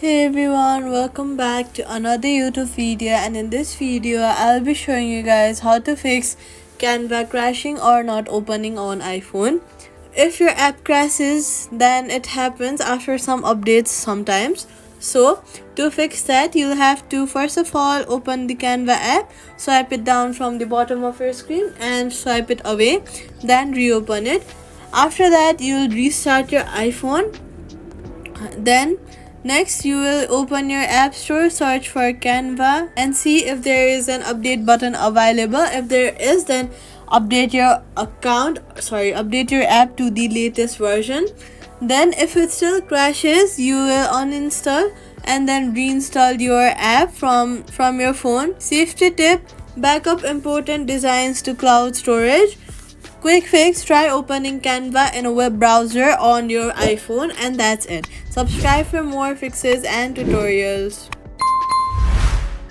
Hey everyone, welcome back to another YouTube video, and in this video I'll be showing you guys how to fix Canva crashing or not opening on iPhone. If your app crashes, then it happens after some updates sometimes. So to fix that, you'll have to first of all open the Canva app, swipe it down from the bottom of your screen and swipe it away, then reopen it. After that, you'll restart your iPhone. Then next, you will open your app store, search for Canva and see if there is an update button available. If there is, then update your update your app to the latest version. Then if it still crashes, you will uninstall and then reinstall your app from your phone. Safety tip: backup important designs to cloud storage. Quick fix: try opening Canva in a web browser on your iPhone, and that's it. Subscribe for more fixes and tutorials.